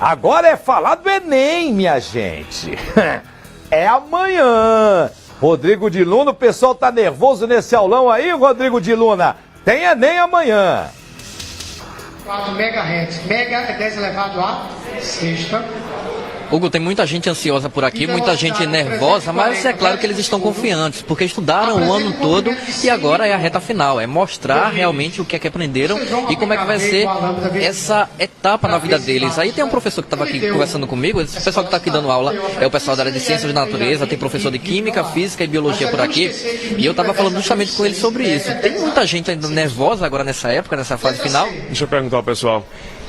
Agora é falar do Enem, minha gente. É amanhã. Rodrigo de Luna, o pessoal tá nervoso nesse aulão aí, Rodrigo de Luna. Tem Enem amanhã. 4 MHz. Mega é 10 elevado a sexta. Hugo, tem muita gente ansiosa por aqui, muita gente nervosa, mas é claro que eles estão confiantes, porque estudaram o ano todo e agora é a reta final, é mostrar realmente o que é que aprenderam e como é que vai ser essa etapa na vida deles. Aí tem um professor que estava aqui conversando comigo, esse pessoal que está aqui dando aula é o pessoal da área de Ciências da Natureza, tem professor de Química, Física e Biologia por aqui, e eu estava falando justamente com ele sobre isso. Tem muita gente ainda nervosa agora nessa época, nessa fase final? Deixa eu perguntar ao pessoal,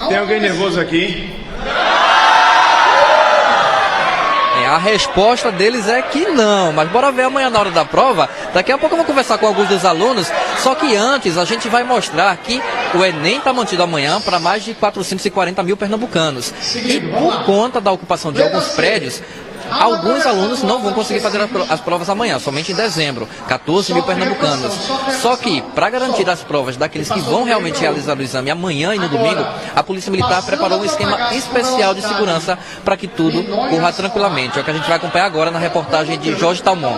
tem alguém nervoso aqui? A resposta deles é que não, mas bora ver amanhã na hora da prova. Daqui a pouco eu vou conversar com alguns dos alunos, só que antes a gente vai mostrar que o Enem está mantido amanhã para mais de 440 mil pernambucanos. E por conta da ocupação de alguns prédios, alguns alunos não vão conseguir fazer as provas amanhã, somente em dezembro, 14 mil pernambucanos. Só que, para garantir as provas daqueles que vão realmente realizar o exame amanhã e no domingo, a Polícia Militar preparou um esquema especial de segurança para que tudo corra tranquilamente. É o que a gente vai acompanhar agora na reportagem de Jorge Talmon.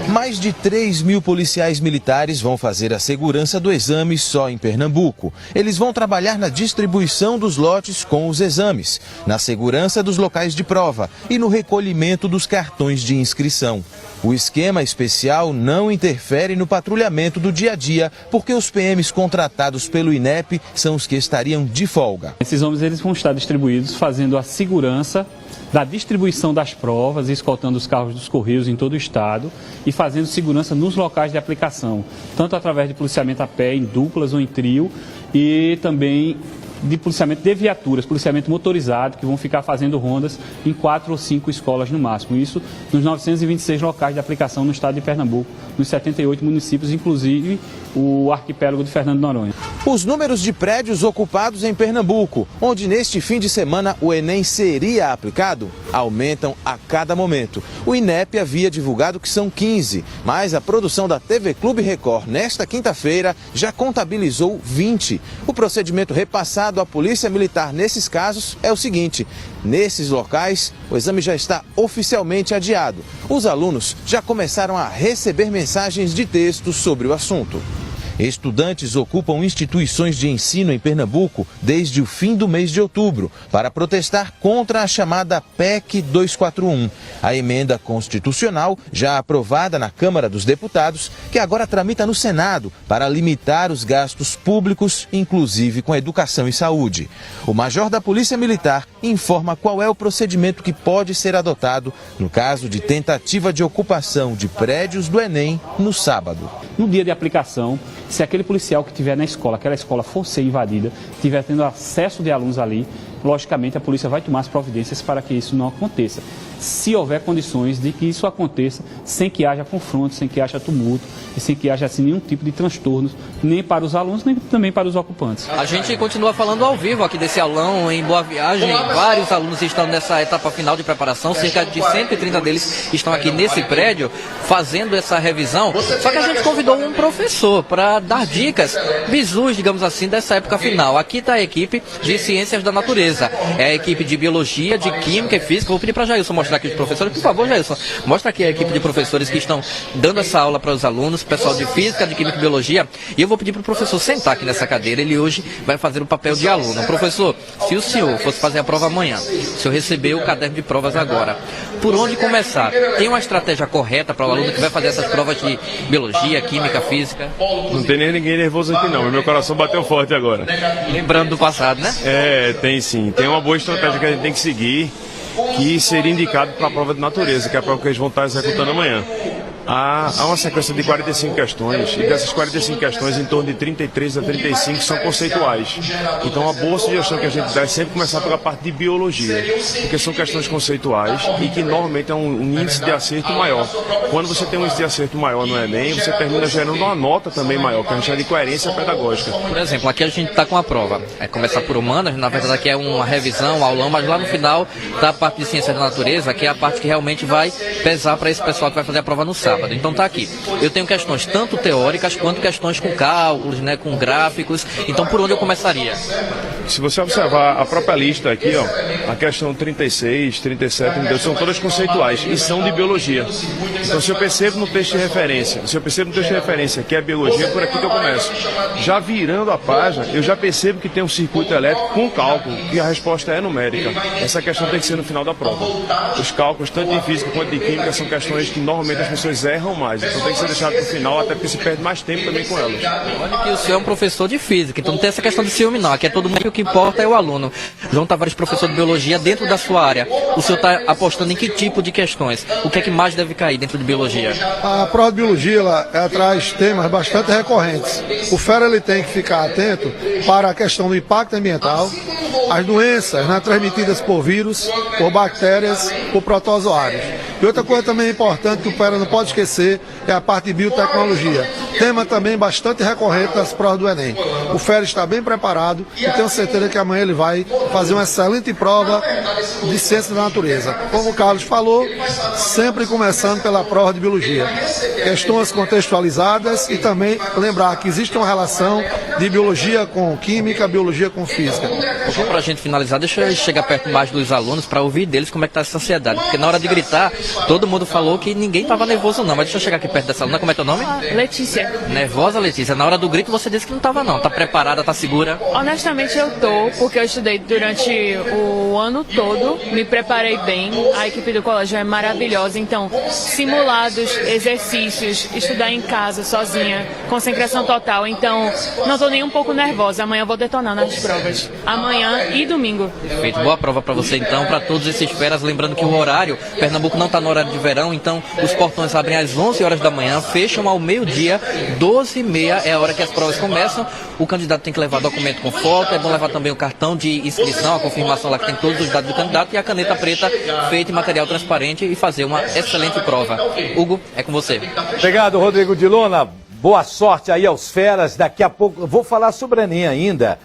Mais de 3 mil policiais militares vão fazer a segurança do exame só em Pernambuco. Eles vão trabalhar na distribuição dos lotes com os exames, na segurança dos locais de prova e no recolhimento dos cartões de inscrição. O esquema especial não interfere no patrulhamento do dia a dia, porque os PMs contratados pelo INEP são os que estariam de folga. Esses homens eles vão estar distribuídos fazendo a segurança da distribuição das provas, escoltando os carros dos Correios em todo o estado e fazendo segurança nos locais de aplicação, tanto através de policiamento a pé, em duplas ou em trio, e também de policiamento de viaturas, policiamento motorizado, que vão ficar fazendo rondas em 4 ou 5 escolas no máximo. Isso nos 926 locais de aplicação no estado de Pernambuco, nos 78 municípios, inclusive o arquipélago de Fernando de Noronha. Os números de prédios ocupados em Pernambuco, onde neste fim de semana o Enem seria aplicado, aumentam a cada momento. O INEP havia divulgado que são 15, mas a produção da TV Clube Record nesta quinta-feira já contabilizou 20. O procedimento repassado à Polícia Militar nesses casos é o seguinte: nesses locais, o exame já está oficialmente adiado. Os alunos já começaram a receber mensagens de texto sobre o assunto. Estudantes ocupam instituições de ensino em Pernambuco desde o fim do mês de outubro para protestar contra a chamada PEC 241, a emenda constitucional já aprovada na Câmara dos Deputados, que agora tramita no Senado para limitar os gastos públicos, inclusive com educação e saúde. O major da Polícia Militar informa qual é o procedimento que pode ser adotado no caso de tentativa de ocupação de prédios do Enem no sábado. No dia de aplicação, se aquele policial que estiver na escola, aquela escola for ser invadida, estiver tendo acesso de alunos ali, logicamente a polícia vai tomar as providências para que isso não aconteça. Se houver condições de que isso aconteça sem que haja confronto, sem que haja tumulto e sem que haja assim, nenhum tipo de transtorno, nem para os alunos, nem também para os ocupantes. A gente continua falando ao vivo aqui desse aulão em Boa Viagem. Vários alunos estão nessa etapa final de preparação, cerca de 130 deles estão aqui nesse prédio fazendo essa revisão. Só que a gente convidou um professor para dar dicas, bizus, digamos assim, dessa época final. Aqui está a equipe de Ciências da Natureza, é a equipe de Biologia, de Química e Física. Vou pedir para Jailson mostrar aqui os professores. Por favor, Jailson, mostra aqui a equipe de professores que estão dando essa aula para os alunos, pessoal de Física, de Química e Biologia. E eu vou pedir para o professor sentar aqui nessa cadeira. Ele hoje vai fazer o papel de aluno. Professor, se o senhor fosse fazer a prova amanhã, o senhor recebeu o caderno de provas agora, por onde começar? Tem uma estratégia correta para o aluno que vai fazer essas provas de Biologia, Química, Física? Não tem nem ninguém nervoso aqui não, meu coração bateu forte agora. Lembrando do passado, né? É, tem sim. Tem uma boa estratégia que a gente tem que seguir, que seria indicado para a prova de natureza, que é a prova que eles vão estar executando amanhã. Há uma sequência de 45 questões, e dessas 45 questões, em torno de 33 a 35 são conceituais. Então, a boa sugestão que a gente dá é sempre começar pela parte de biologia, porque são questões conceituais e que normalmente é um índice de acerto maior. Quando você tem um índice de acerto maior no Enem, você termina gerando uma nota também maior, que a gente chama de coerência pedagógica. Por exemplo, aqui a gente está com a prova. É começar por humanas, na verdade aqui é uma revisão, um aulão, mas lá no final está a parte de Ciências da Natureza, que é a parte que realmente vai pesar para esse pessoal que vai fazer a prova no sábado. sábado. Então tá aqui. Eu tenho questões tanto teóricas quanto questões com cálculos, né, com gráficos. Então por onde eu começaria? Se você observar a própria lista aqui, ó, a questão 36, 37, 32, são todas conceituais e são de biologia. Então se eu percebo no texto de referência, que é biologia, é por aqui que eu começo. Já virando a página, eu já percebo que tem um circuito elétrico com cálculo, e a resposta é numérica. Essa questão tem que ser no final da prova. Os cálculos, tanto de física quanto de química, são questões que normalmente as pessoas erram mais. Então tem que ser deixado para o final, até porque se perde mais tempo também com elas. Olha que o senhor é um professor de física, então não tem essa questão de ciúme não. Aqui é todo mundo, o que importa é o aluno. João Tavares, professor de biologia, dentro da sua área, o senhor está apostando em que tipo de questões? O que é que mais deve cair dentro de biologia? A prova de biologia ela traz temas bastante recorrentes. O FERA ele tem que ficar atento para a questão do impacto ambiental, as doenças, né, transmitidas por vírus, por bactérias, por protozoários. E outra coisa também importante que o FERA não pode esquecer é a parte de biotecnologia. Tema também bastante recorrente nas provas do Enem. O FERA está bem preparado e tenho certeza que amanhã ele vai fazer uma excelente prova de ciência da natureza. Como o Carlos falou, sempre começando pela prova de biologia. Questões contextualizadas e também lembrar que existe uma relação de biologia com química, biologia com física. Só para a gente finalizar, deixa eu chegar perto mais dos alunos para ouvir deles como é que está essa ansiedade. Porque na hora de gritar, todo mundo falou que ninguém estava nervoso não. Mas deixa eu chegar aqui perto dessa aluna. Como é teu nome? Letícia. Nervosa, Letícia? Na hora do grito você disse que não estava não. Tá preparada, tá segura? Honestamente eu tô, porque eu estudei durante o ano todo, me preparei bem, a equipe do colégio é maravilhosa, então simulados, exercícios, estudar em casa, sozinha, concentração total, então não tô nem um pouco nervosa, amanhã eu vou detonar nas provas, amanhã e domingo. Perfeito, boa prova para você então, para todos esses feras, lembrando que o horário, Pernambuco não está no horário de verão, então os portões abrem às 11 horas da manhã, fecham ao meio-dia, 12h30 é a hora que as provas começam, o candidato tem que levar documento com foto, é bom levar também o cartão de inscrição, a confirmação lá que tem todos os dados do candidato e a caneta preta feita em material transparente e fazer uma excelente prova. Hugo, é com você. Obrigado, Rodrigo de Luna. Boa sorte aí aos feras. Daqui a pouco eu vou falar sobre a Enem ainda.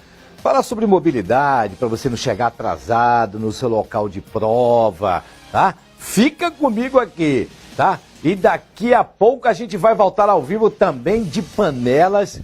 Falar sobre mobilidade, para você não chegar atrasado no seu local de prova, tá? Fica comigo aqui, tá? E daqui a pouco a gente vai voltar ao vivo também de panelas